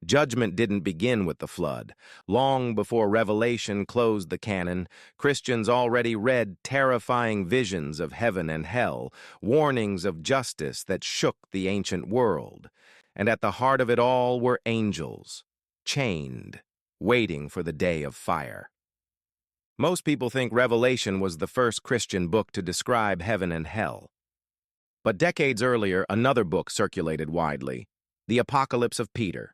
Judgment didn't begin with the flood. Long before Revelation closed the canon, Christians already read terrifying visions of heaven and hell, warnings of justice that shook the ancient world. And at the heart of it all were angels, chained, waiting for the day of fire. Most people think Revelation was the first Christian book to describe heaven and hell. But decades earlier, another book circulated widely, the Apocalypse of Peter.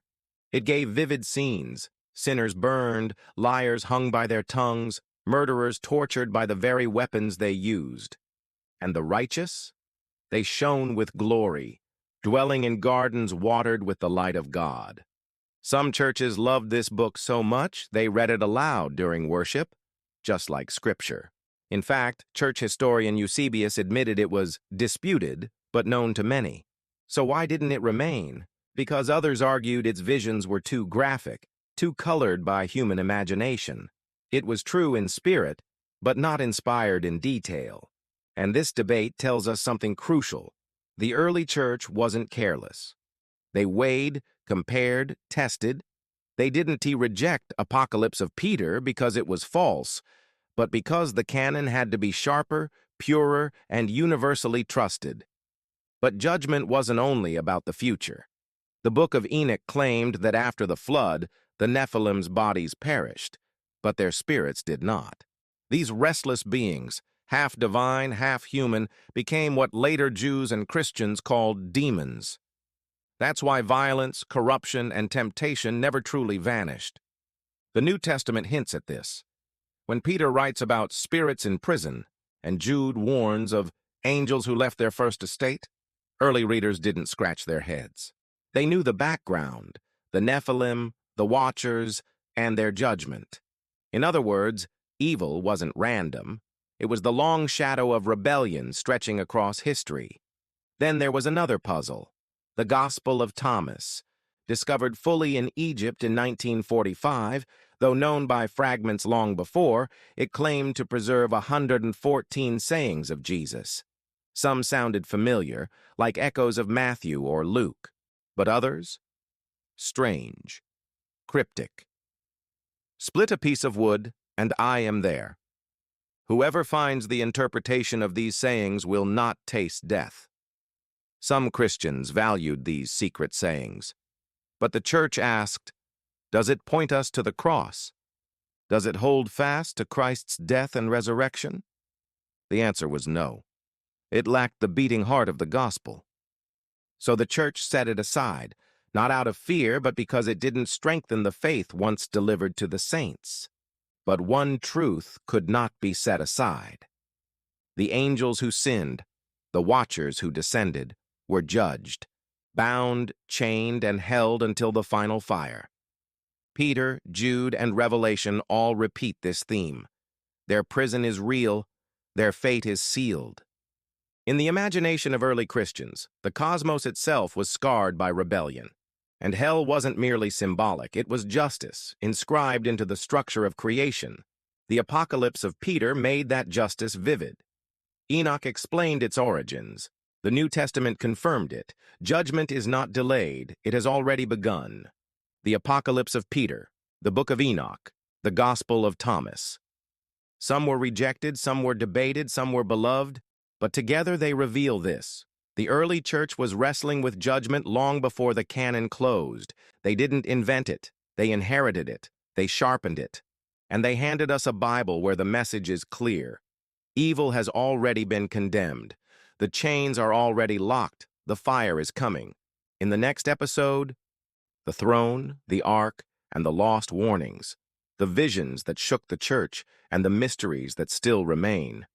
It gave vivid scenes: sinners burned, liars hung by their tongues, murderers tortured by the very weapons they used. And the righteous? They shone with glory, dwelling in gardens watered with the light of God. Some churches loved this book so much they read it aloud during worship, just like Scripture. In fact, church historian Eusebius admitted it was disputed, but known to many. So why didn't it remain? Because others argued its visions were too graphic, too colored by human imagination. It was true in spirit, but not inspired in detail. And this debate tells us something crucial. The early church wasn't careless. They weighed, compared, tested. They didn't reject Apocalypse of Peter because it was false, but because the canon had to be sharper, purer, and universally trusted. But judgment wasn't only about the future. The Book of Enoch claimed that after the flood, the Nephilim's bodies perished, but their spirits did not. These restless beings, half divine, half human, became what later Jews and Christians called demons. That's why violence, corruption, and temptation never truly vanished. The New Testament hints at this. When Peter writes about spirits in prison, and Jude warns of angels who left their first estate, early readers didn't scratch their heads. They knew the background, the Nephilim, the Watchers, and their judgment. In other words, evil wasn't random. It was the long shadow of rebellion stretching across history. Then there was another puzzle, the Gospel of Thomas. Discovered fully in Egypt in 1945, though known by fragments long before, it claimed to preserve 114 sayings of Jesus. Some sounded familiar, like echoes of Matthew or Luke. But others? Strange. Cryptic. Split a piece of wood, and I am there. Whoever finds the interpretation of these sayings will not taste death. Some Christians valued these secret sayings. But the church asked, does it point us to the cross? Does it hold fast to Christ's death and resurrection? The answer was no. It lacked the beating heart of the gospel. So the church set it aside, not out of fear, but because it didn't strengthen the faith once delivered to the saints. But one truth could not be set aside. The angels who sinned, the watchers who descended, were judged, bound, chained, and held until the final fire. Peter, Jude, and Revelation all repeat this theme. Their prison is real, their fate is sealed. In the imagination of early Christians, the cosmos itself was scarred by rebellion. And hell wasn't merely symbolic, it was justice, inscribed into the structure of creation. The Apocalypse of Peter made that justice vivid. Enoch explained its origins. The New Testament confirmed it. Judgment is not delayed, it has already begun. The Apocalypse of Peter, the Book of Enoch, the Gospel of Thomas. Some were rejected, some were debated, some were beloved, but together they reveal this. The early church was wrestling with judgment long before the canon closed. They didn't invent it, they inherited it, they sharpened it. And they handed us a Bible where the message is clear. Evil has already been condemned. The chains are already locked. The fire is coming. In the next episode, the throne, the ark, and the lost warnings, the visions that shook the church, and the mysteries that still remain.